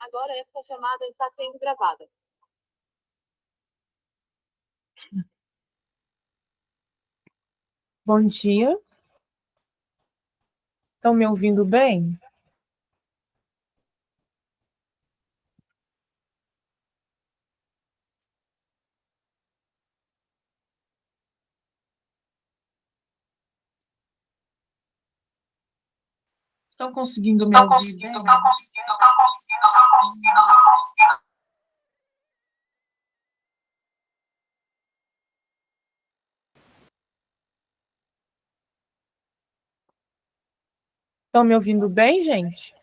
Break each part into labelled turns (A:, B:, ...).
A: Agora esta chamada está sendo gravada.
B: Bom dia. Estão me ouvindo bem? Estão conseguindo me ouvir bem? Estão me ouvindo bem, gente?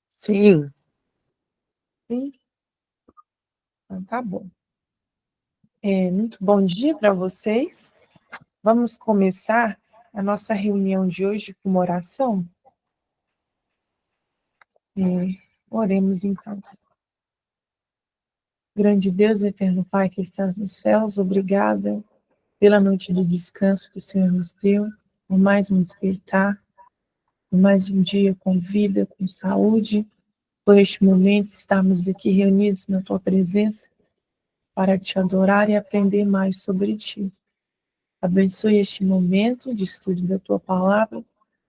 C: Sim.
B: Sim. Então, tá bom. Muito bom dia para vocês. Vamos começar a nossa reunião de hoje com uma oração? Oremos então. Grande Deus, eterno Pai que estás nos céus, obrigada pela noite do descanso que o Senhor nos deu, por mais um despertar, por mais um dia com vida, com saúde, por este momento estarmos aqui reunidos na Tua presença para te adorar e aprender mais sobre Ti. Abençoe este momento de estudo da Tua Palavra,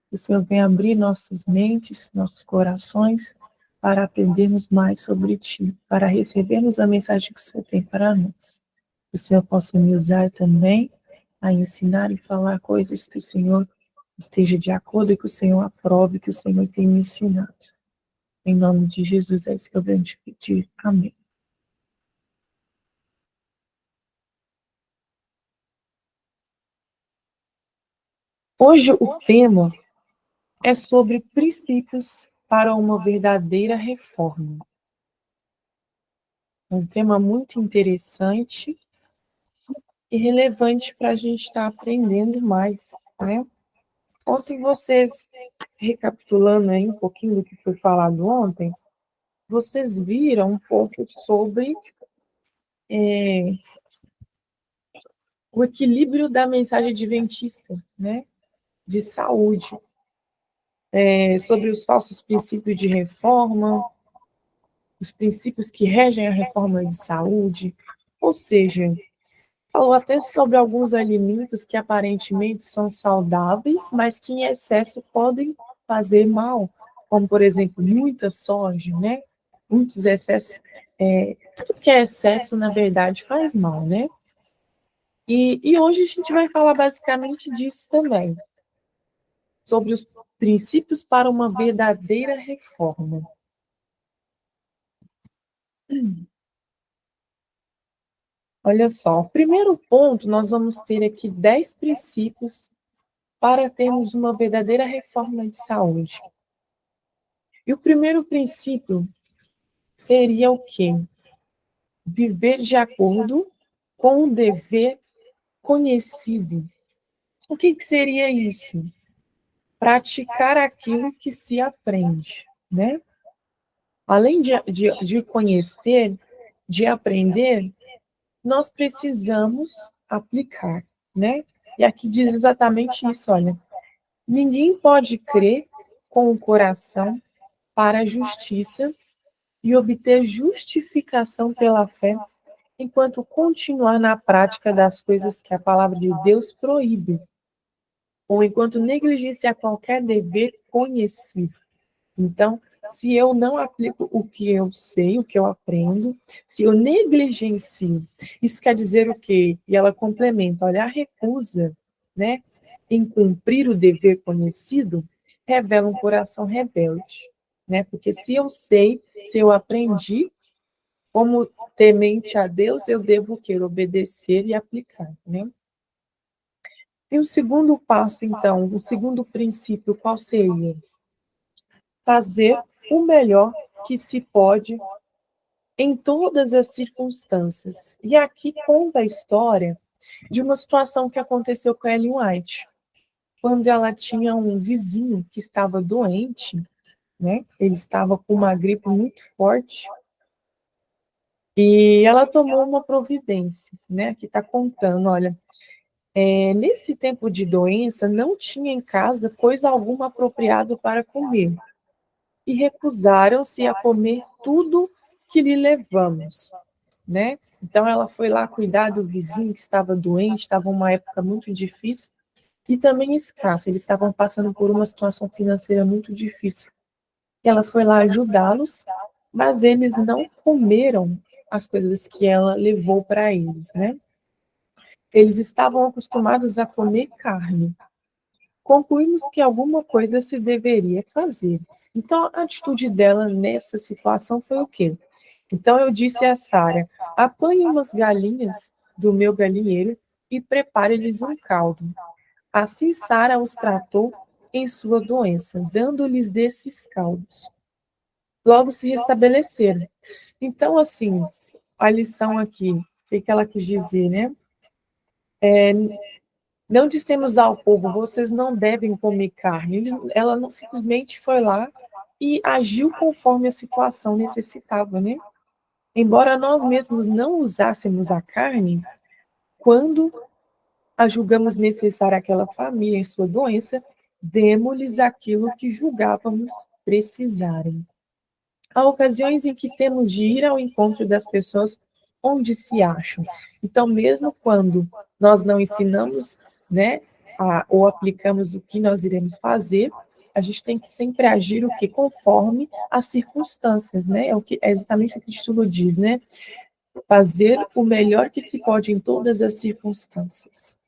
B: que o Senhor venha abrir nossas mentes, nossos corações, para aprendermos mais sobre Ti, para recebermos a mensagem que o Senhor tem para nós. Que o Senhor possa me usar também a ensinar e falar coisas que o Senhor esteja de acordo e que o Senhor aprove, que o Senhor tem me ensinado. Em nome de Jesus, é isso que eu venho te pedir. Amém. Hoje o tema é sobre princípios para uma verdadeira reforma. É um tema muito interessante e relevante para a gente estar aprendendo mais, né? Ontem vocês, recapitulando aí um pouquinho do que foi falado ontem, vocês viram um pouco sobre o equilíbrio da mensagem adventista, né? De saúde, sobre os falsos princípios de reforma, os princípios que regem a reforma de saúde, ou seja, falou até sobre alguns alimentos que aparentemente são saudáveis, mas que em excesso podem fazer mal, como, por exemplo, muita soja, né? Muitos excessos, tudo que é excesso, na verdade, faz mal, né? E hoje a gente vai falar basicamente disso também, sobre os princípios para uma verdadeira reforma. Olha só, o primeiro ponto, nós vamos ter aqui 10 princípios para termos uma verdadeira reforma de saúde. E o primeiro princípio seria o quê? Viver de acordo com o dever conhecido. O que seria isso? Praticar aquilo que se aprende, né? Além de conhecer, de aprender, nós precisamos aplicar, né? E aqui diz exatamente isso, olha. Ninguém pode crer com o coração para a justiça e obter justificação pela fé, enquanto continuar na prática das coisas que a palavra de Deus proíbe, ou enquanto negligenciar qualquer dever conhecido. Então, se eu não aplico o que eu sei, o que eu aprendo, se eu negligencio, isso quer dizer o quê? E ela complementa, olha, a recusa, né, em cumprir o dever conhecido, revela um coração rebelde, né? Porque se eu sei, se eu aprendi, como temente a Deus, eu devo querer obedecer e aplicar, né? E o segundo passo, então, o segundo princípio, qual seria? Fazer o melhor que se pode em todas as circunstâncias. E aqui conta a história de uma situação que aconteceu com a Ellen White, quando ela tinha um vizinho que estava doente, né? Ele estava com uma gripe muito forte, e ela tomou uma providência, né? Que está contando, olha, Nesse tempo de doença, não tinha em casa coisa alguma apropriada para comer, e recusaram-se a comer tudo que lhe levamos, né? Então ela foi lá cuidar do vizinho que estava doente, estava uma época muito difícil e também escassa. Eles estavam passando por uma situação financeira muito difícil. Ela foi lá ajudá-los, mas eles não comeram as coisas que ela levou para eles, né? Eles estavam acostumados a comer carne. Concluímos que alguma coisa se deveria fazer. Então, a atitude dela nessa situação foi o quê? Então, eu disse a Sara: apanhe umas galinhas do meu galinheiro e prepare-lhes um caldo. Assim, Sara os tratou em sua doença, dando-lhes desses caldos. Logo se restabeleceram. Então, assim, a lição aqui, o que ela quis dizer, né? Não dissemos ao povo, vocês não devem comer carne. Ela não simplesmente foi lá e agiu conforme a situação necessitava, né? Embora nós mesmos não usássemos a carne, quando a julgamos necessária àquela família em sua doença, demos-lhes aquilo que julgávamos precisarem. Há ocasiões em que temos de ir ao encontro das pessoas onde se acham. Então, mesmo quando nós não ensinamos, né, ou aplicamos o que nós iremos fazer, a gente tem que sempre agir o que conforme as circunstâncias, né? É exatamente o que o estudo diz, né? Fazer o melhor que se pode em todas as circunstâncias.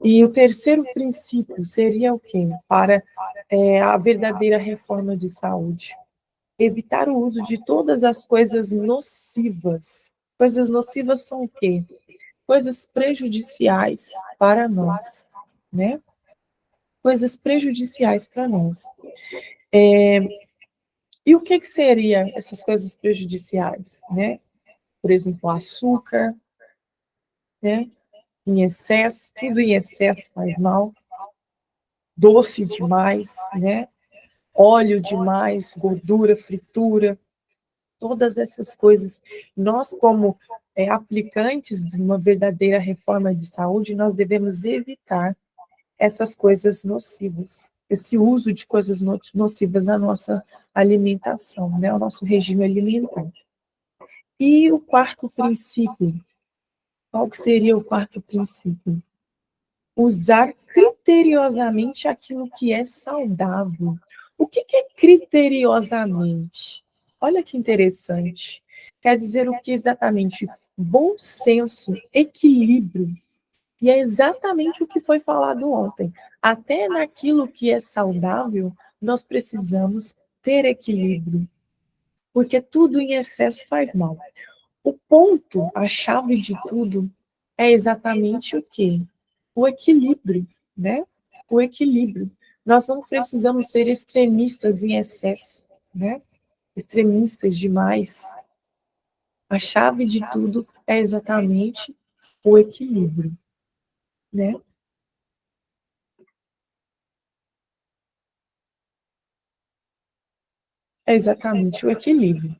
B: E o terceiro princípio seria o quê? Para a verdadeira reforma de saúde. Evitar o uso de todas as coisas nocivas. Coisas nocivas são o quê? Coisas prejudiciais para nós, né? Coisas prejudiciais para nós. E o que seria essas coisas prejudiciais, né? Por exemplo, o açúcar, né? Em excesso, tudo em excesso faz mal. Doce demais, né? Óleo demais, gordura, fritura, todas essas coisas. Nós, como aplicantes de uma verdadeira reforma de saúde, nós devemos evitar essas coisas nocivas, esse uso de coisas nocivas à nossa alimentação, né, ao nosso regime alimentar. E o quarto princípio, qual que seria o quarto princípio? Usar criteriosamente aquilo que é saudável. O que é criteriosamente? Olha que interessante. Quer dizer o que exatamente? Bom senso, equilíbrio. E é exatamente o que foi falado ontem. Até naquilo que é saudável, nós precisamos ter equilíbrio, porque tudo em excesso faz mal. O ponto, a chave de tudo, é exatamente o quê? O equilíbrio, né? O equilíbrio. Nós não precisamos ser extremistas em excesso, né? Extremistas demais. A chave de tudo é exatamente o equilíbrio, né? É exatamente o equilíbrio.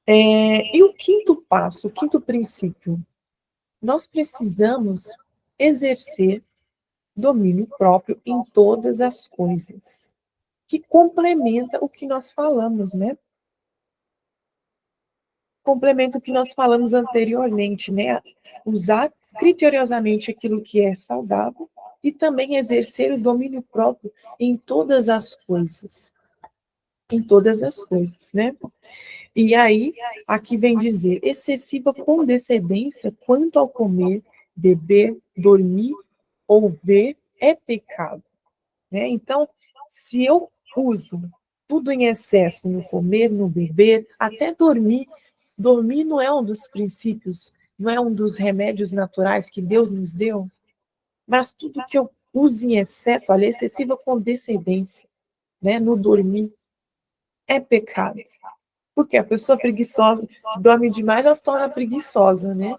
B: E o quinto passo, o quinto princípio, nós precisamos exercer domínio próprio em todas as coisas, que complementa o que nós falamos, né? Complementa o que nós falamos anteriormente, né? Usar criteriosamente aquilo que é saudável e também exercer o domínio próprio em todas as coisas. Em todas as coisas, né? E aí, aqui vem dizer, excessiva condescendência quanto ao comer, beber, dormir ou ver é pecado. Né? Então, se eu uso tudo em excesso no comer, no beber, até dormir, dormir não é um dos princípios, não é um dos remédios naturais que Deus nos deu, mas tudo que eu uso em excesso, olha, excessiva condescendência, né, no dormir, é pecado. Porque a pessoa preguiçosa, que dorme demais, ela se torna preguiçosa, né?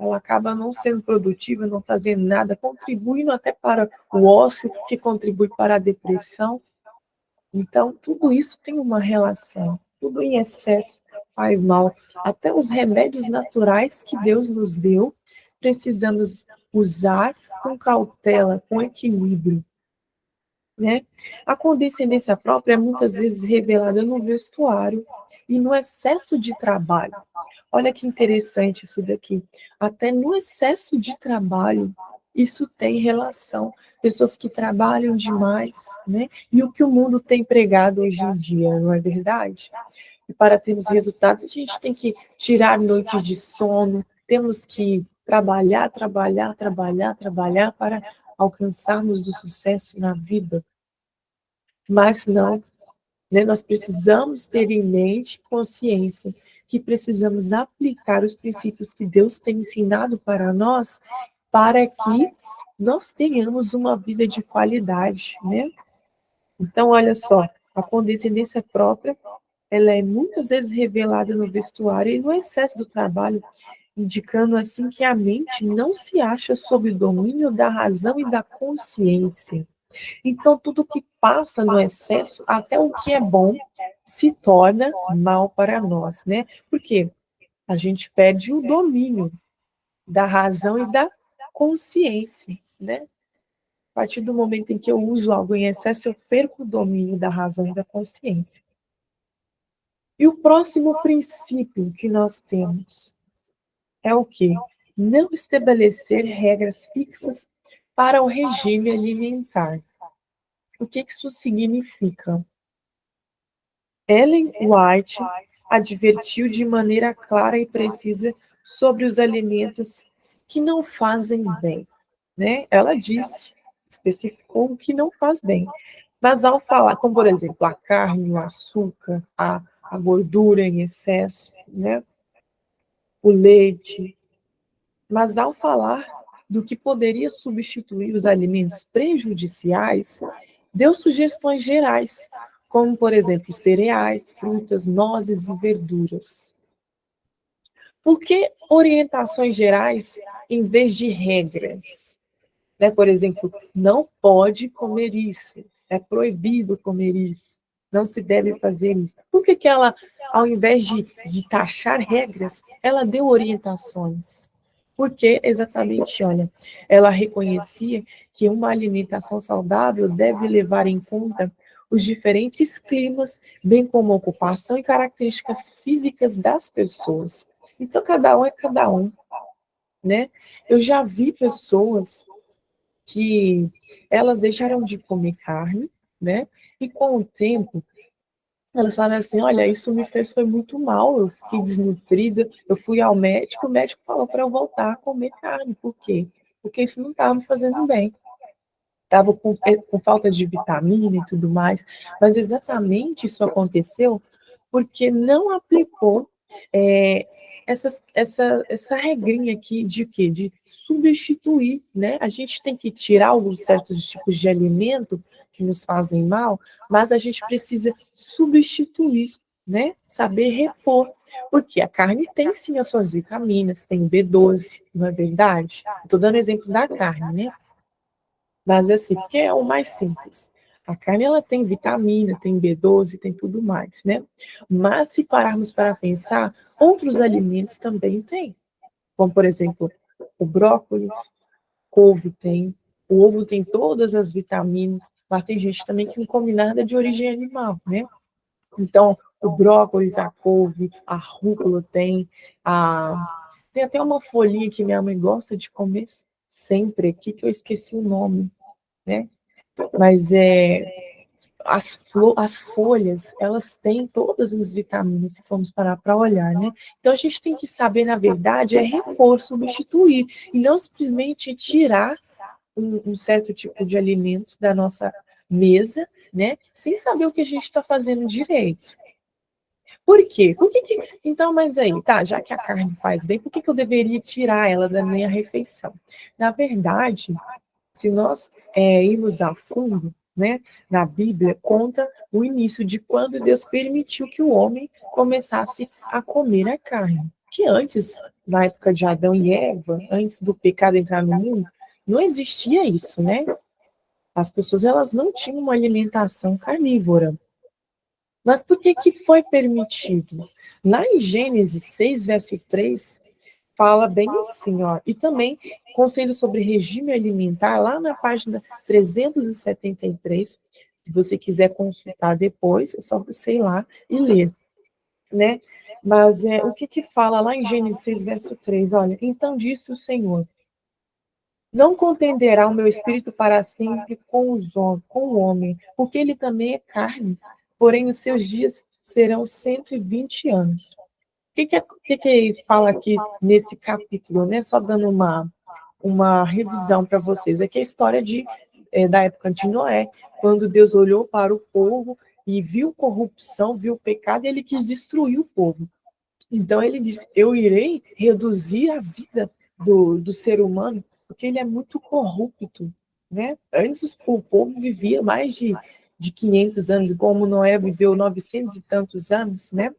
B: Ela acaba não sendo produtiva, não fazendo nada, contribuindo até para o ócio, que contribui para a depressão. Então, tudo isso tem uma relação. Tudo em excesso faz mal. Até os remédios naturais que Deus nos deu precisamos usar com cautela, com equilíbrio, né? A condescendência própria é muitas vezes revelada no vestuário e no excesso de trabalho. Olha que interessante isso daqui. Até no excesso de trabalho, isso tem relação. Pessoas que trabalham demais, né? E o que o mundo tem pregado hoje em dia, não é verdade? E para termos resultados, a gente tem que tirar noites de sono, temos que trabalhar, trabalhar, trabalhar, trabalhar para alcançarmos o sucesso na vida. Mas não, né? Nós precisamos ter em mente, consciência, que precisamos aplicar os princípios que Deus tem ensinado para nós, para que nós tenhamos uma vida de qualidade, né? Então, olha só, a condescendência própria, ela é muitas vezes revelada no vestuário e no excesso do trabalho, indicando assim que a mente não se acha sob o domínio da razão e da consciência. Então, tudo que passa no excesso, até o que é bom, se torna mal para nós, né? Porque a gente perde o domínio da razão e da consciência, né? A partir do momento em que eu uso algo em excesso, eu perco o domínio da razão e da consciência. E o próximo princípio que nós temos é o quê? Não estabelecer regras fixas para o regime alimentar. O que isso significa? Ellen White advertiu de maneira clara e precisa sobre os alimentos que não fazem bem, né? Ela disse, especificou o que não faz bem. Mas ao falar, como por exemplo, a carne, o açúcar, a gordura em excesso, né? O leite, mas ao falar do que poderia substituir os alimentos prejudiciais, deu sugestões gerais, como, por exemplo, cereais, frutas, nozes e verduras. Por que orientações gerais em vez de regras? Né? Por exemplo, não pode comer isso, é proibido comer isso, não se deve fazer isso. Por que ela, ao invés de taxar regras, ela deu orientações? Porque, exatamente, olha, ela reconhecia que uma alimentação saudável deve levar em conta os diferentes climas, bem como a ocupação e características físicas das pessoas. Então, cada um é cada um, né? Eu já vi pessoas que elas deixaram de comer carne, né? E com o tempo, elas falaram assim, olha, isso me fez foi muito mal, eu fiquei desnutrida, eu fui ao médico, o médico falou para eu voltar a comer carne. Por quê? Porque isso não estava me fazendo bem. Estava com falta de vitamina e tudo mais. Mas exatamente isso aconteceu porque não aplicou essa regrinha aqui de quê? De substituir, né? A gente tem que tirar alguns certos tipos de alimento que nos fazem mal, mas a gente precisa substituir, né? Saber repor. Porque a carne tem sim as suas vitaminas, tem o B12, não é verdade? Estou dando exemplo da carne, né? Mas assim, porque é o mais simples. A carne ela tem vitamina, tem B12, tem tudo mais, né? Mas se pararmos para pensar, outros alimentos também têm. Como, por exemplo, o brócolis, couve tem, o ovo tem todas as vitaminas, mas tem gente também que não come nada de origem animal, né? Então, o brócolis, a couve, a rúcula tem até uma folhinha que minha mãe gosta de comer sempre aqui, que eu esqueci o nome, né? Mas as folhas, elas têm todas as vitaminas, se formos parar para olhar, né? Então a gente tem que saber, na verdade, repor, substituir, e não simplesmente tirar um certo tipo de alimento da nossa mesa, né? Sem saber o que a gente está fazendo direito. Por quê? Então, mas aí, tá, já que a carne faz bem, por que eu deveria tirar ela da minha refeição? Na verdade, se nós irmos a fundo, né, na Bíblia, conta o início de quando Deus permitiu que o homem começasse a comer a carne. Que antes, na época de Adão e Eva, antes do pecado entrar no mundo, não existia isso, né? As pessoas elas não tinham uma alimentação carnívora. Mas por que foi permitido? Lá em Gênesis 6, verso 3, fala bem assim, ó. E também, Conselho sobre Regime Alimentar, lá na página 373, se você quiser consultar depois, é só você ir lá e ler, né? Mas o que fala lá em Gênesis 6, verso 3? Olha, então disse o Senhor, não contenderá o meu espírito para sempre com o homem, porque ele também é carne, porém os seus dias serão 120 anos. O que fala aqui nesse capítulo, né? Só dando uma revisão para vocês. Aqui é a história da época de Noé, quando Deus olhou para o povo e viu corrupção, viu pecado, e ele quis destruir o povo. Então ele disse, eu irei reduzir a vida do ser humano, porque ele é muito corrupto, né? Antes o povo vivia mais de 500 anos, como Noé viveu 900 e tantos anos, né?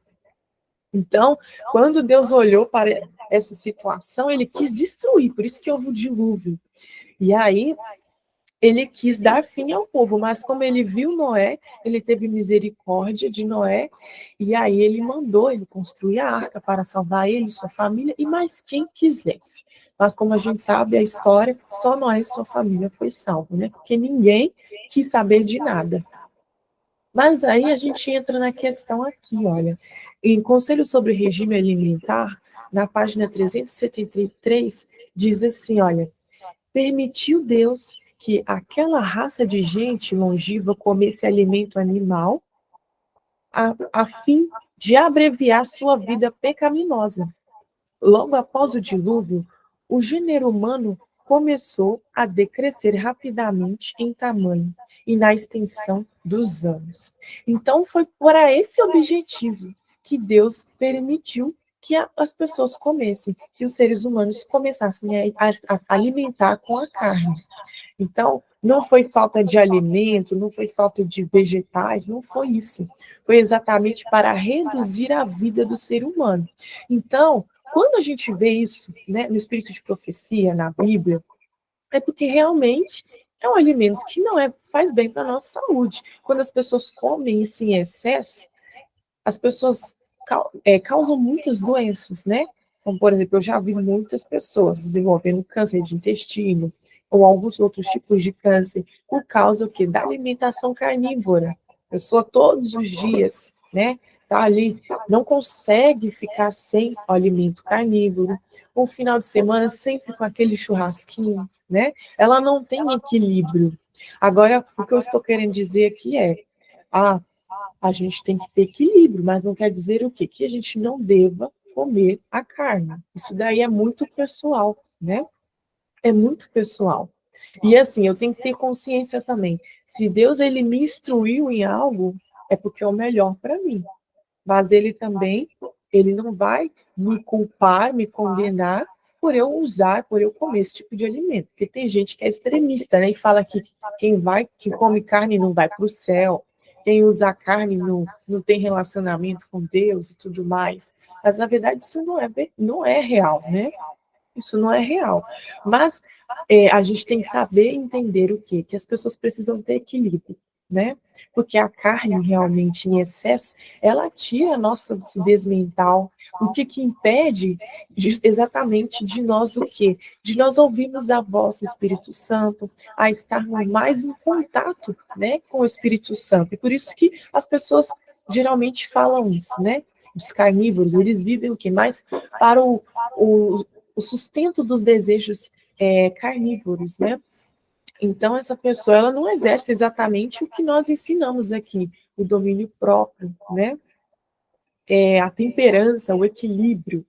B: Então, quando Deus olhou para essa situação, ele quis destruir, por isso que houve o dilúvio. E aí, ele quis dar fim ao povo, mas como ele viu Noé, ele teve misericórdia de Noé, e aí ele construir a arca para salvar ele, sua família, e mais quem quisesse. Mas como a gente sabe, a história, só Noé e sua família foi salvo, né? Porque ninguém quis saber de nada. Mas aí a gente entra na questão aqui, olha. Em Conselho sobre Regime Alimentar, na página 373, diz assim, olha, permitiu Deus que aquela raça de gente longeva comesse alimento animal a fim de abreviar sua vida pecaminosa. Logo após o dilúvio, o gênero humano começou a decrescer rapidamente em tamanho e na extensão dos anos. Então, foi para esse objetivo que Deus permitiu que as pessoas comessem, que os seres humanos começassem a alimentar com a carne. Então, não foi falta de alimento, não foi falta de vegetais, não foi isso. Foi exatamente para reduzir a vida do ser humano. Então, quando a gente vê isso, né, no espírito de profecia, na Bíblia, é porque realmente é um alimento que não faz bem para a nossa saúde. Quando as pessoas comem isso em excesso, as pessoas causam muitas doenças, né? Como, por exemplo, eu já vi muitas pessoas desenvolvendo câncer de intestino ou alguns outros tipos de câncer por causa o quê? Da alimentação carnívora. A pessoa todos os dias, né? Tá ali, não consegue ficar sem o alimento carnívoro. O final de semana sempre com aquele churrasquinho, né? Ela não tem equilíbrio. Agora, o que eu estou querendo dizer aqui a gente tem que ter equilíbrio, mas não quer dizer o quê? Que a gente não deva comer a carne. Isso daí é muito pessoal, né? É muito pessoal. E assim, eu tenho que ter consciência também. Se Deus ele me instruiu em algo, é porque é o melhor para mim. Mas ele também, ele não vai me culpar, me condenar por eu usar, por eu comer esse tipo de alimento. Porque tem gente que é extremista, né? E fala que quem come carne não vai para o céu, quem usa carne não tem relacionamento com Deus e tudo mais. Mas, na verdade, isso não é real, né? Isso não é real. Mas a gente tem que saber entender o quê? Que as pessoas precisam ter equilíbrio, né? Porque a carne realmente em excesso, ela tira a nossa lucidez mental. O que impede exatamente de nós o quê? De nós ouvirmos a voz do Espírito Santo, a estarmos mais em contato, né, com o Espírito Santo. E por isso que as pessoas geralmente falam isso, né? Os carnívoros, eles vivem o quê? Mais para o sustento dos desejos carnívoros, né? Então, essa pessoa, ela não exerce exatamente o que nós ensinamos aqui, o domínio próprio, né? A temperança, o equilíbrio.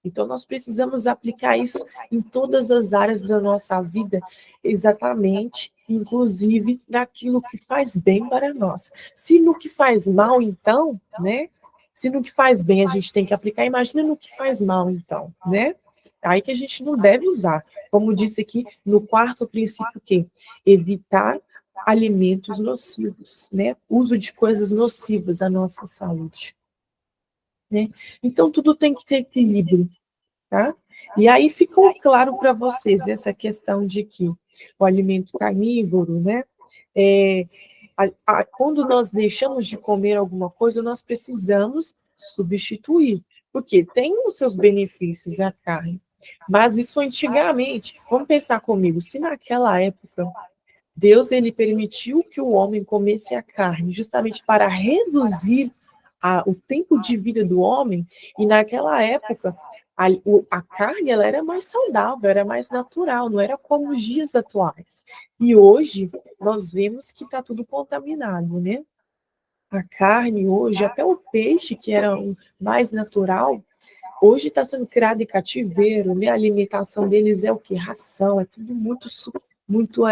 B: Então, nós precisamos aplicar isso em todas as áreas da nossa vida, exatamente, inclusive naquilo que faz bem para nós. Se no que faz mal, então, né? Se no que faz bem a gente tem que aplicar, imagina no que faz mal, então, né? Aí que a gente não deve usar. Como disse aqui no quarto princípio, que evitar alimentos nocivos, né? Uso de coisas nocivas à nossa saúde, né? Então, tudo tem que ter equilíbrio, tá? E aí ficou claro para vocês nessa questão de que o alimento carnívoro, né? Quando nós deixamos de comer alguma coisa, nós precisamos substituir, porque tem os seus benefícios a carne, Mas isso antigamente, vamos pensar comigo, se naquela época Deus ele permitiu que o homem comesse a carne justamente para reduzir o tempo de vida do homem, e naquela época a carne ela era mais saudável, era mais natural, não era como os dias atuais. E hoje nós vemos que está tudo contaminado, né? A carne hoje, até o peixe, que era mais natural, hoje está sendo criado em cativeiro, né? A alimentação deles é o quê? Ração, é tudo muito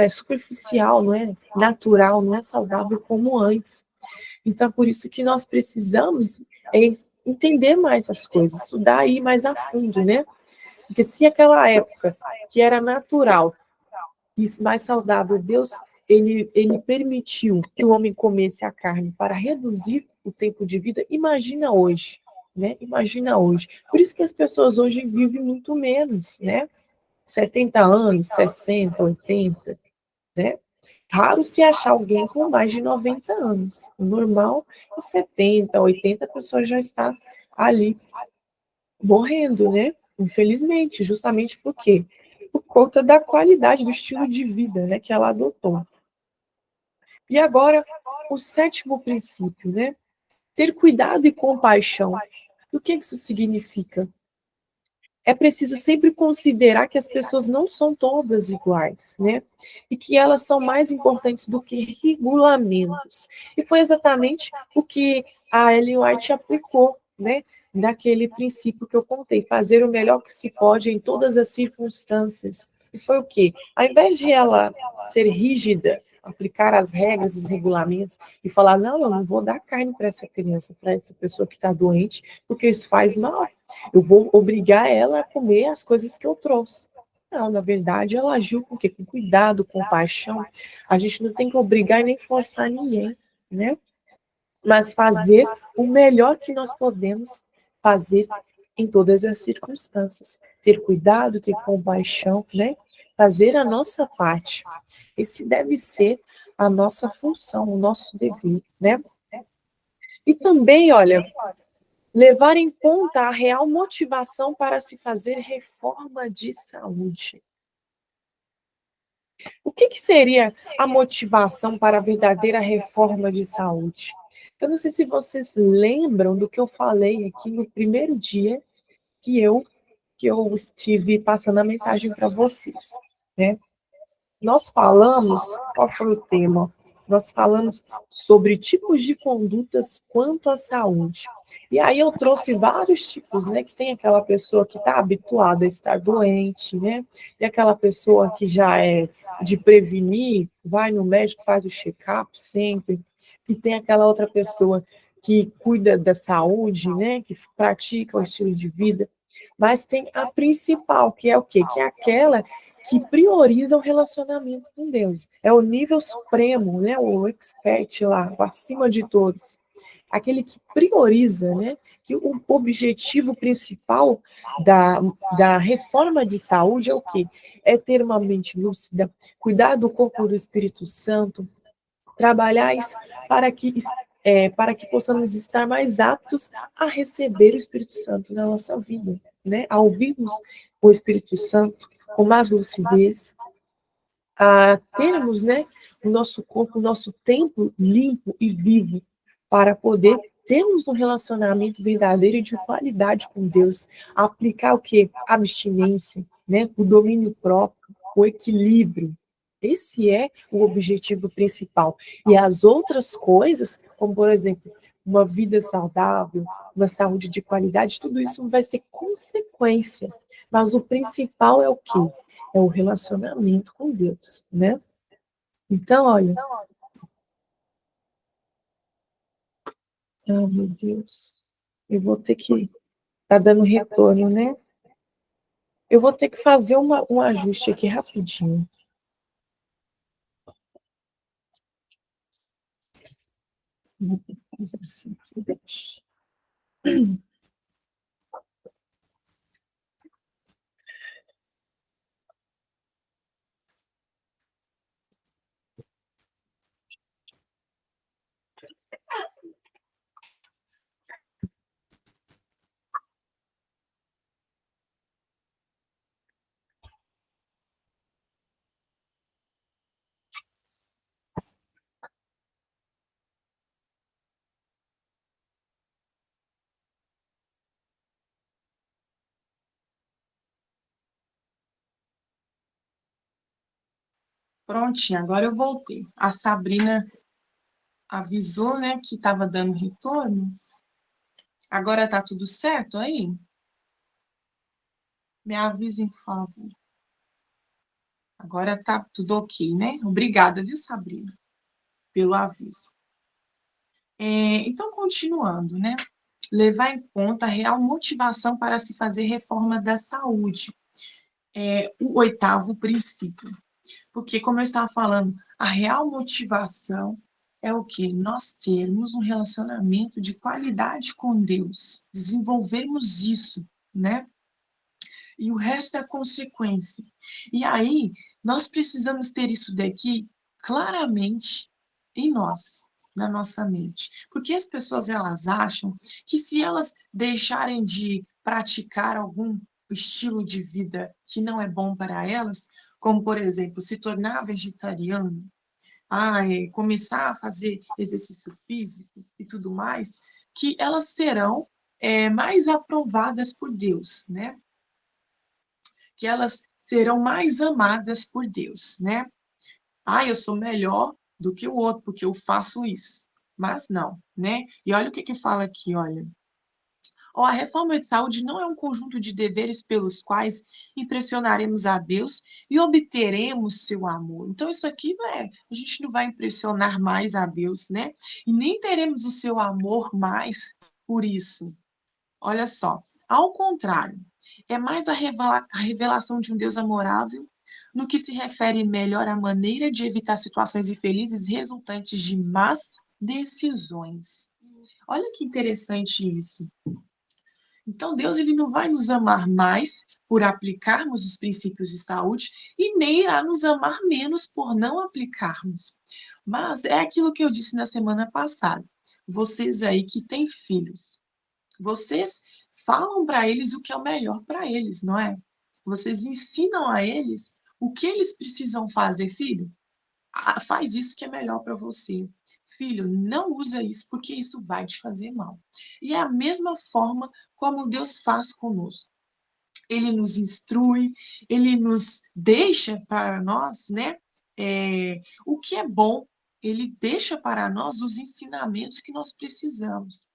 B: superficial, não é natural, não é saudável como antes. Então, por isso que nós precisamos entender mais as coisas, estudar aí mais a fundo, né? Porque se aquela época que era natural e mais saudável, Deus ele permitiu que o homem comesse a carne para reduzir o tempo de vida, imagina hoje, né? Imagina hoje. Por isso que as pessoas hoje vivem muito menos, né? 70 anos, 60, 80, né? Raro se achar alguém com mais de 90 anos. O normal é 70, 80, a pessoa já está ali morrendo, né? Infelizmente, justamente por quê? Por conta da qualidade do estilo de vida, né, que ela adotou. E agora, o sétimo princípio, né? Ter cuidado e compaixão. O que isso significa? É preciso sempre considerar que as pessoas não são todas iguais, né? E que elas são mais importantes do que regulamentos. E foi exatamente o que a Ellen White aplicou, né? Naquele princípio que eu contei, fazer o melhor que se pode em todas as circunstâncias. E foi o quê? Ao invés de ela ser rígida, aplicar as regras, os regulamentos e falar, não, eu não vou dar carne para essa criança, para essa pessoa que está doente, porque isso faz mal. Eu vou obrigar ela a comer as coisas que eu trouxe. Não, na verdade, ela agiu com o quê? Com cuidado, com paixão. A gente não tem que obrigar e nem forçar ninguém, né? Mas fazer o melhor que nós podemos fazer em todas as circunstâncias. Ter cuidado, ter compaixão, né? Fazer a nossa parte. Esse deve ser a nossa função, o nosso dever, né? E também, olha, levar em conta a real motivação para se fazer reforma de saúde. O que seria a motivação para a verdadeira reforma de saúde? Eu não sei se vocês lembram do que eu falei aqui no primeiro dia que eu estive passando a mensagem para vocês, né? Nós falamos, qual foi o tema? Nós falamos sobre tipos de condutas quanto à saúde. E aí eu trouxe vários tipos, né? Que tem aquela pessoa que está habituada a estar doente, né? E aquela pessoa que já é de prevenir, vai no médico, faz o check-up sempre. E tem aquela outra pessoa que cuida da saúde, né? Que pratica o estilo de vida. Mas tem a principal, que é o quê? Que é aquela que prioriza o relacionamento com Deus. É o nível supremo, né? O expert lá, o acima de todos. Aquele que prioriza, né? Que o objetivo principal da, da reforma de saúde é o quê? É ter uma mente lúcida, cuidar do corpo do Espírito Santo, trabalhar isso para que possamos estar mais aptos a receber o Espírito Santo na nossa vida, né? A ouvirmos o Espírito Santo com mais lucidez, a termos, né, o nosso corpo, o nosso tempo limpo e vivo para poder termos um relacionamento verdadeiro e de qualidade com Deus, aplicar o que? Abstinência, né, o domínio próprio, o equilíbrio. Esse é o objetivo principal. E as outras coisas, como por exemplo, uma vida saudável, uma saúde de qualidade, tudo isso vai ser consequência. Mas o principal é o quê? É o relacionamento com Deus, né? Então, olha, meu Deus, eu vou ter que tá dando retorno, né? Eu vou ter que fazer um ajuste aqui rapidinho. Vou ter que fazer o seguinte.
C: Prontinho, agora eu voltei. A Sabrina avisou, né, que estava dando retorno. Agora tá tudo certo aí? Me avisem, por favor. Agora tá tudo ok, né? Obrigada, viu, Sabrina, pelo aviso. Então, continuando, né? Levar em conta a real motivação para se fazer reforma da saúde. O oitavo princípio. Porque, como eu estava falando, a real motivação é o quê? Nós termos um relacionamento de qualidade com Deus, desenvolvermos isso, né? E o resto é consequência. E aí, nós precisamos ter isso daqui claramente em nós, na nossa mente. Porque as pessoas, elas acham que se elas deixarem de praticar algum estilo de vida que não é bom para elas, como, por exemplo, se tornar vegetariano, começar a fazer exercício físico e tudo mais, que elas serão mais aprovadas por Deus, né? Que elas serão mais amadas por Deus, né? Eu sou melhor do que o outro porque eu faço isso. Mas não, né? E olha o que fala aqui, olha. A reforma de saúde não é um conjunto de deveres pelos quais impressionaremos a Deus e obteremos seu amor. Então, isso aqui a gente não vai impressionar mais a Deus, né? E nem teremos o seu amor mais por isso. Olha só, ao contrário, é mais a revelação de um Deus amorável no que se refere melhor à maneira de evitar situações infelizes resultantes de más decisões. Olha que interessante isso. Então, Deus ele não vai nos amar mais por aplicarmos os princípios de saúde e nem irá nos amar menos por não aplicarmos. Mas é aquilo que eu disse na semana passada. Vocês aí que têm filhos, vocês falam para eles o que é o melhor para eles, não é? Vocês ensinam a eles o que eles precisam fazer, filho. Faz isso que é melhor para você. Filho, não usa isso porque isso vai te fazer mal. E é a mesma forma como Deus faz conosco. Ele nos instrui, ele nos deixa para nós, né? O que é bom, ele deixa para nós os ensinamentos que nós precisamos.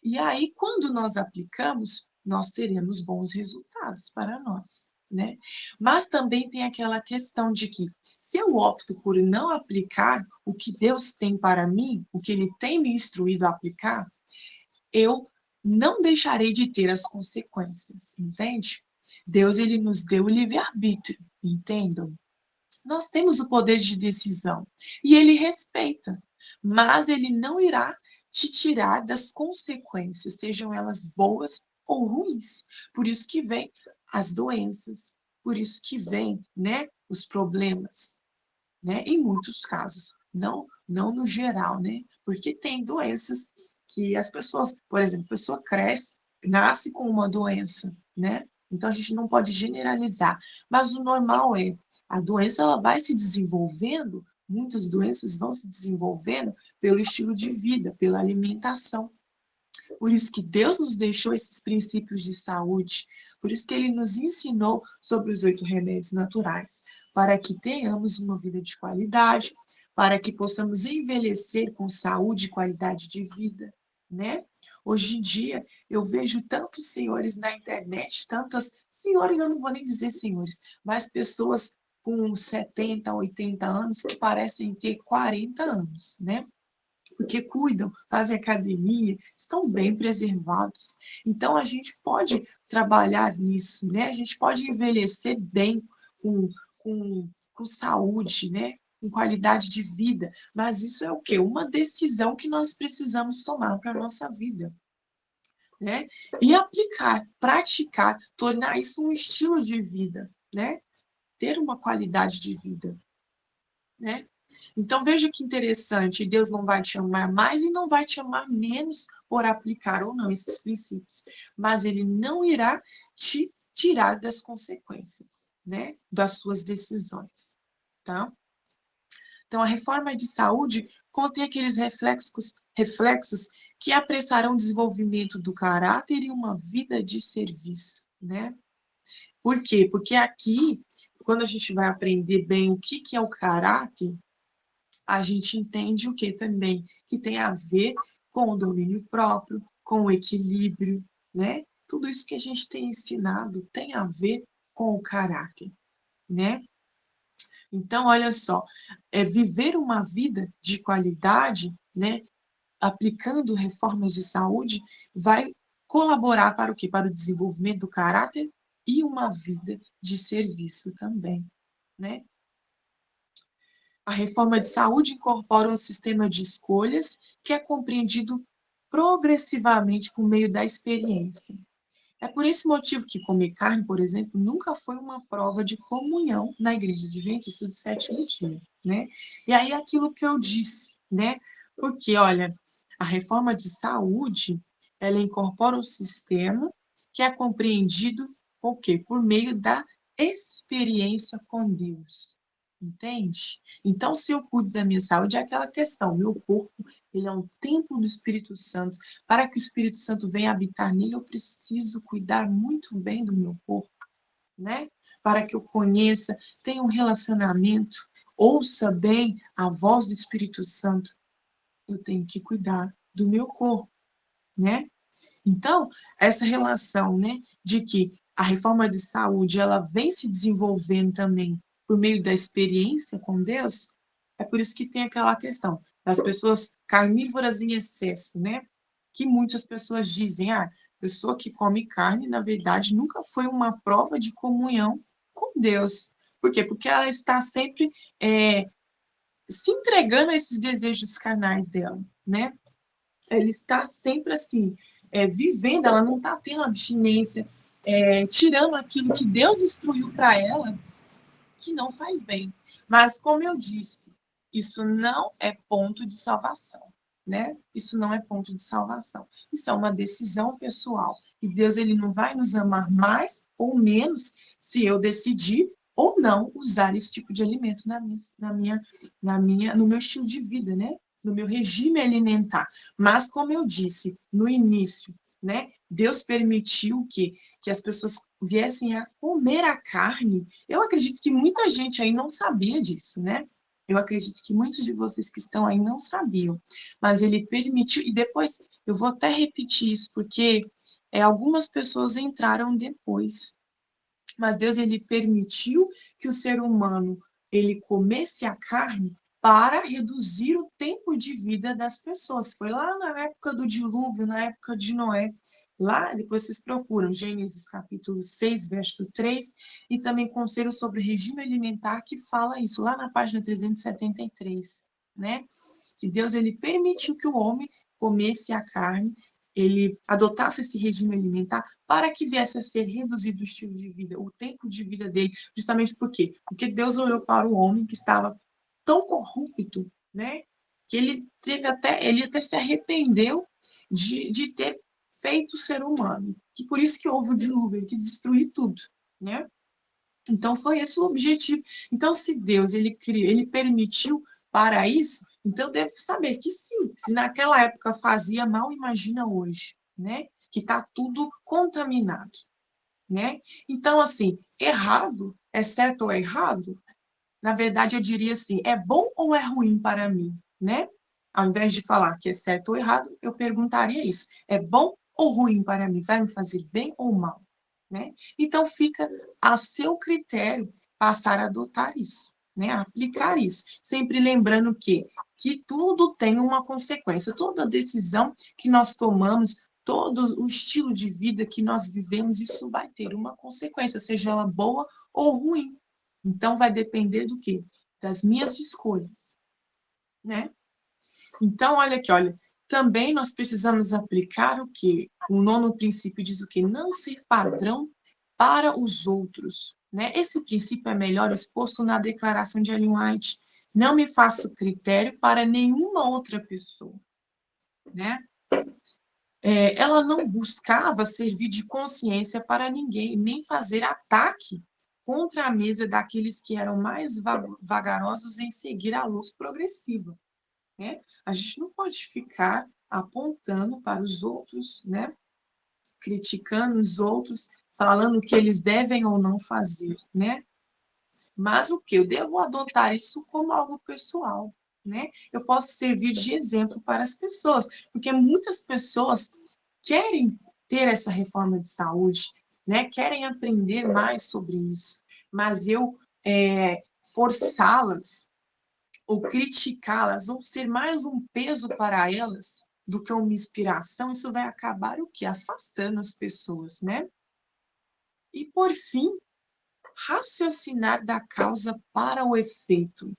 C: E aí, quando nós aplicamos, nós teremos bons resultados para nós, né? Mas também tem aquela questão de que, se eu opto por não aplicar o que Deus tem para mim, o que Ele tem me instruído a aplicar, eu não deixarei de ter as consequências, entende? Deus, ele nos deu o livre-arbítrio, entendam? Nós temos o poder de decisão e ele respeita, mas ele não irá te tirar das consequências, sejam elas boas ou ruins. Por isso que vem as doenças, por isso que vem, né, os problemas, né, em muitos casos, não no geral, né, porque tem doenças que as pessoas, por exemplo, a pessoa cresce, nasce com uma doença, né, então a gente não pode generalizar, mas o normal a doença ela vai se desenvolvendo, muitas doenças vão se desenvolvendo pelo estilo de vida, pela alimentação. Por isso que Deus nos deixou esses princípios de saúde, por isso que Ele nos ensinou sobre os 8 remédios naturais, para que tenhamos uma vida de qualidade, para que possamos envelhecer com saúde e qualidade de vida, né? Hoje em dia, eu vejo tantos senhores na internet, tantas senhores, eu não vou nem dizer senhores, mas pessoas com 70, 80 anos que parecem ter 40 anos, né? Porque cuidam, fazem academia, estão bem preservados. Então, a gente pode trabalhar nisso, né? A gente pode envelhecer bem, com saúde, né? Com qualidade de vida. Mas isso é o quê? Uma decisão que nós precisamos tomar para a nossa vida. Né? E aplicar, praticar, tornar isso um estilo de vida, né? Ter uma qualidade de vida, né? Então veja que interessante, Deus não vai te amar mais e não vai te amar menos por aplicar ou não esses princípios, mas Ele não irá te tirar das consequências, né? Das suas decisões, tá? Então a reforma de saúde contém aqueles reflexos que apressarão o desenvolvimento do caráter e uma vida de serviço, né? Por quê? Porque aqui, quando a gente vai aprender bem o que é o caráter, a gente entende o que também? Que tem a ver com o domínio próprio, com o equilíbrio, né? Tudo isso que a gente tem ensinado tem a ver com o caráter, né? Então, olha só, viver uma vida de qualidade, né? Aplicando reformas de saúde, vai colaborar para o quê? Para o desenvolvimento do caráter e uma vida de serviço também, né? A reforma de saúde incorpora um sistema de escolhas que é compreendido progressivamente por meio da experiência. É por esse motivo que comer carne, por exemplo, nunca foi uma prova de comunhão na Igreja Adventista do Sétimo Dia, né? E aí aquilo que eu disse, né? Porque, olha, a reforma de saúde, ela incorpora um sistema que é compreendido por quê? Por meio da experiência com Deus. Entende? Então, se eu cuido da minha saúde, é aquela questão, meu corpo, ele é um templo do Espírito Santo. Para que o Espírito Santo venha habitar nele, eu preciso cuidar muito bem do meu corpo, né? Para que eu conheça, tenha um relacionamento, ouça bem a voz do Espírito Santo, eu tenho que cuidar do meu corpo, né? Então, essa relação, né, de que a reforma de saúde, ela vem se desenvolvendo também por meio da experiência com Deus, é por isso que tem aquela questão das pessoas carnívoras em excesso, né? Que muitas pessoas dizem, pessoa que come carne, na verdade, nunca foi uma prova de comunhão com Deus. Por quê? Porque ela está sempre se entregando a esses desejos carnais dela, né? Ela está sempre assim, vivendo, ela não está tendo abstinência, tirando aquilo que Deus instruiu para ela, que não faz bem. Mas, como eu disse, isso não é ponto de salvação, né? Isso não é ponto de salvação. Isso é uma decisão pessoal. E Deus, ele não vai nos amar mais ou menos se eu decidir ou não usar esse tipo de alimento no meu estilo de vida, né? No meu regime alimentar. Mas, como eu disse no início, né? Deus permitiu que as pessoas viessem a comer a carne. Eu acredito que muita gente aí não sabia disso, né? Eu acredito que muitos de vocês que estão aí não sabiam. Mas ele permitiu, e depois eu vou até repetir isso, porque algumas pessoas entraram depois. Mas Deus, ele permitiu que o ser humano ele comesse a carne para reduzir o tempo de vida das pessoas. Foi lá na época do dilúvio, na época de Noé. Lá, depois vocês procuram Gênesis capítulo 6, verso 3, e também Conselho sobre Regime Alimentar, que fala isso, lá na página 373, né? Que Deus, ele permitiu que o homem comesse a carne, ele adotasse esse regime alimentar para que viesse a ser reduzido o estilo de vida, o tempo de vida dele, justamente por quê? Porque Deus olhou para o homem que estava tão corrupto, né? Que ele até se arrependeu de ter feito o ser humano. E por isso que houve o dilúvio, ele quis destruir tudo, né? Então foi esse o objetivo. Então, se Deus ele criou, ele permitiu para isso, então deve saber que sim, se naquela época fazia mal, imagina hoje, né? Que está tudo contaminado, né? Então, assim, errado é certo ou é errado? Na verdade, eu diria assim, é bom ou é ruim para mim, né? Ao invés de falar que é certo ou errado, eu perguntaria isso. É bom ou ruim para mim? Vai me fazer bem ou mal, né? Então, fica a seu critério passar a adotar isso, né? A aplicar isso. Sempre lembrando que tudo tem uma consequência. Toda decisão que nós tomamos, todo o estilo de vida que nós vivemos, isso vai ter uma consequência, seja ela boa ou ruim. Então, vai depender do quê? Das minhas escolhas, né? Então, olha aqui, olha, também nós precisamos aplicar o quê? O nono princípio diz o quê? Não ser padrão para os outros, né? Esse princípio é melhor exposto na declaração de Ellen White. Não me faço critério para nenhuma outra pessoa, né? Ela não buscava servir de consciência para ninguém, nem fazer ataque contra a mesa daqueles que eram mais vagarosos em seguir a luz progressiva, né? A gente não pode ficar apontando para os outros, né? Criticando os outros, falando o que eles devem ou não fazer, né? mas o que? Eu devo adotar isso como algo pessoal, né? Eu posso servir de exemplo para as pessoas, porque muitas pessoas querem ter essa reforma de saúde, né? Querem aprender mais sobre isso, mas eu forçá-las ou criticá-las ou ser mais um peso para elas do que uma inspiração, isso vai acabar o quê? Afastando as pessoas, né? E por fim, raciocinar da causa para o efeito.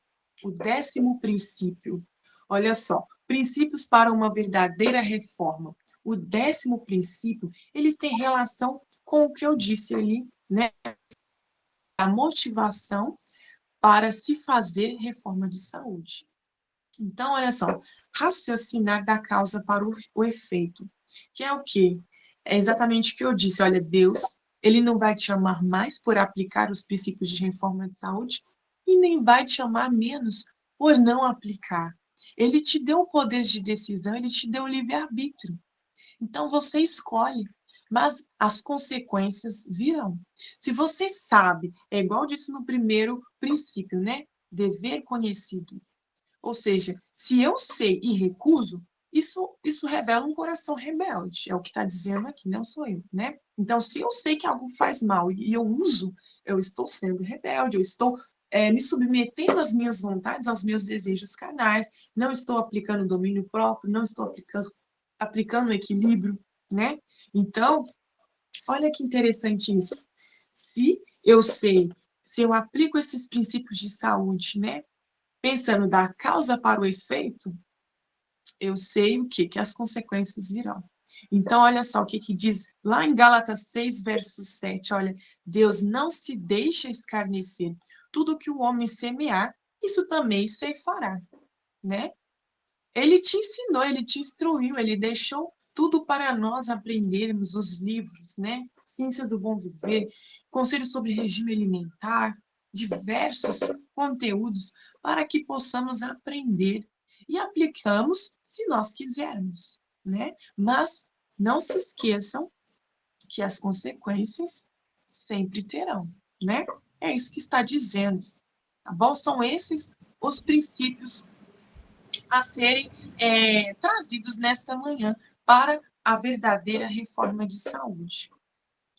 C: O 10º princípio. Olha só, princípios para uma verdadeira reforma. O 10º princípio, ele tem relação com o que eu disse ali, né? A motivação para se fazer reforma de saúde. Então, olha só, raciocinar da causa para o efeito, que é o quê? É exatamente o que eu disse. Olha, Deus, ele não vai te amar mais por aplicar os princípios de reforma de saúde e nem vai te amar menos por não aplicar. Ele te deu o poder de decisão, ele te deu o livre-arbítrio. Então, você escolhe, mas as consequências virão. Se você sabe, é igual eu disse no primeiro princípio, né? Dever conhecido. Ou seja, se eu sei e recuso, isso revela um coração rebelde. É o que está dizendo aqui, não sou eu, né? Então, se eu sei que algo faz mal e eu uso, eu estou sendo rebelde, eu estou me submetendo às minhas vontades, aos meus desejos carnais, não estou aplicando domínio próprio, não estou aplicando o equilíbrio, né? Então, olha que interessante isso. Se eu sei, se eu aplico esses princípios de saúde, né? Pensando da causa para o efeito, eu sei o quê? Que as consequências virão. Então, olha só o que diz lá em Gálatas 6, verso 7. Olha, Deus não se deixa escarnecer. Tudo que o homem semear, isso também ceifará, né? Ele te ensinou, ele te instruiu, ele deixou tudo para nós aprendermos, os livros, né? Ciência do Bom Viver, conselho sobre regime alimentar, diversos conteúdos para que possamos aprender e aplicamos se nós quisermos, né? Mas não se esqueçam que as consequências sempre terão, né? É isso que está dizendo, tá bom? São esses os princípios a serem trazidos nesta manhã para a verdadeira reforma de saúde.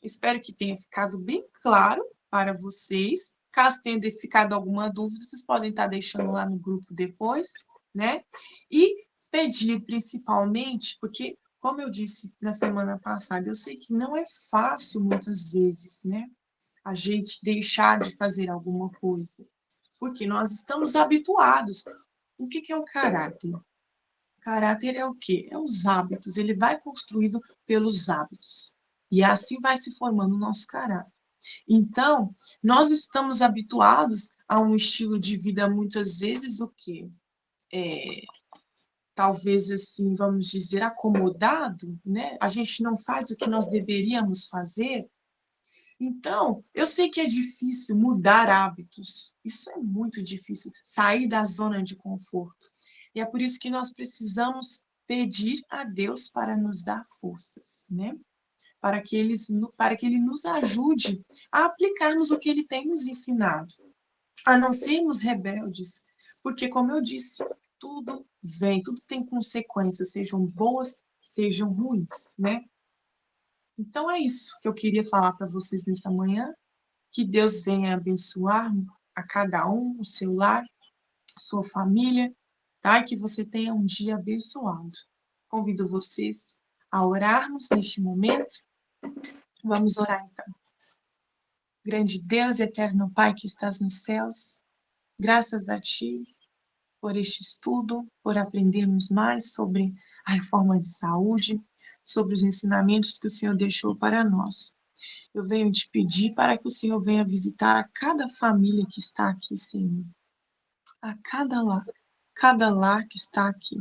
C: Espero que tenha ficado bem claro para vocês. Caso tenha ficado alguma dúvida, vocês podem estar deixando lá no grupo depois, né? E pedir principalmente, porque, como eu disse na semana passada, eu sei que não é fácil muitas vezes, né? A gente deixar de fazer alguma coisa, porque nós estamos habituados. O que é o caráter? Caráter é o quê? É os hábitos. Ele vai construído pelos hábitos. E assim vai se formando o nosso caráter. Então, nós estamos habituados a um estilo de vida, muitas vezes, o quê? Talvez, assim, vamos dizer, acomodado, né? A gente não faz o que nós deveríamos fazer. Então, eu sei que é difícil mudar hábitos. Isso é muito difícil, sair da zona de conforto. E é por isso que nós precisamos pedir a Deus para nos dar forças, né? Para que Ele nos ajude a aplicarmos o que Ele tem nos ensinado, a não sermos rebeldes, porque, como eu disse, tudo vem, tudo tem consequências, sejam boas, sejam ruins, né? Então é isso que eu queria falar para vocês nessa manhã. Que Deus venha abençoar a cada um, o seu lar, sua família, tá? E que você tenha um dia abençoado. Convido vocês a orarmos neste momento. Vamos orar então. Grande Deus e eterno Pai que estás nos céus, graças a Ti por este estudo, por aprendermos mais sobre a reforma de saúde, sobre os ensinamentos que o Senhor deixou para nós. Eu venho te pedir para que o Senhor venha visitar a cada família que está aqui, Senhor. A cada lar que está aqui.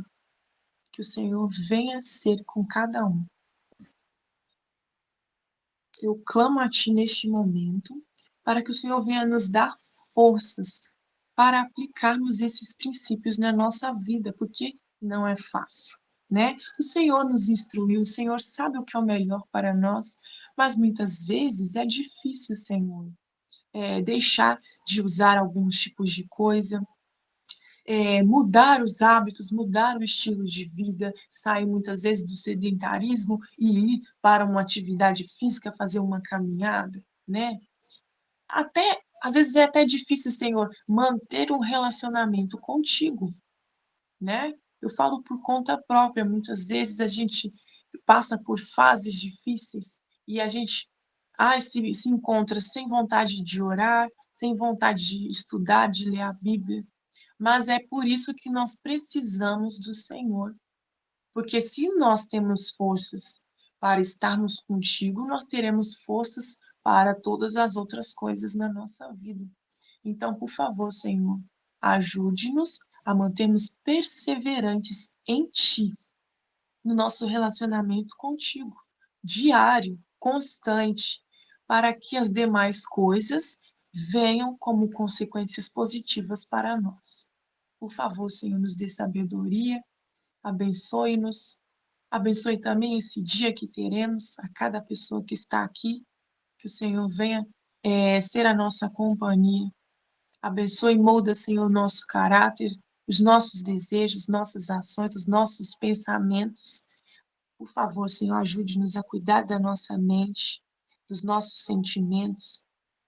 C: Que o Senhor venha ser com cada um. Eu clamo a Ti neste momento para que o Senhor venha nos dar forças para aplicarmos esses princípios na nossa vida, porque não é fácil, né? O Senhor nos instruiu, o Senhor sabe o que é o melhor para nós, mas muitas vezes é difícil, Senhor, deixar de usar alguns tipos de coisa, mudar os hábitos, mudar o estilo de vida, sair muitas vezes do sedentarismo e ir para uma atividade física, fazer uma caminhada, né? Até, às vezes é até difícil, Senhor, manter um relacionamento contigo, né? Eu falo por conta própria, muitas vezes a gente passa por fases difíceis e a gente se encontra sem vontade de orar, sem vontade de estudar, de ler a Bíblia. Mas é por isso que nós precisamos do Senhor. Porque se nós temos forças para estarmos contigo, nós teremos forças para todas as outras coisas na nossa vida. Então, por favor, Senhor, ajude-nos a mantermos perseverantes em Ti, no nosso relacionamento contigo, diário, constante, para que as demais coisas venham como consequências positivas para nós. Por favor, Senhor, nos dê sabedoria, abençoe-nos, abençoe também esse dia que teremos, a cada pessoa que está aqui, que o Senhor venha ser a nossa companhia. Abençoe e molda, Senhor, o nosso caráter, os nossos desejos, nossas ações, os nossos pensamentos. Por favor, Senhor, ajude-nos a cuidar da nossa mente, dos nossos sentimentos,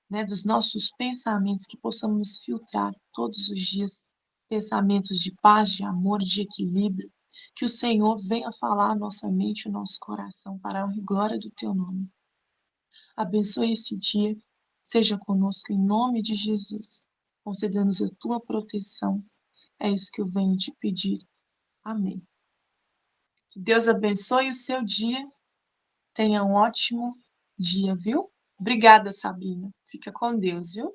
C: né, dos nossos pensamentos, que possamos nos filtrar todos os dias, pensamentos de paz, de amor, de equilíbrio, que o Senhor venha falar a nossa mente e o nosso coração para a honra e glória do Teu nome. Abençoe esse dia, seja conosco em nome de Jesus, conceda-nos a Tua proteção, é isso que eu venho te pedir. Amém. Que Deus abençoe o seu dia, tenha um ótimo dia, viu? Obrigada, Sabrina. Fica com Deus, viu?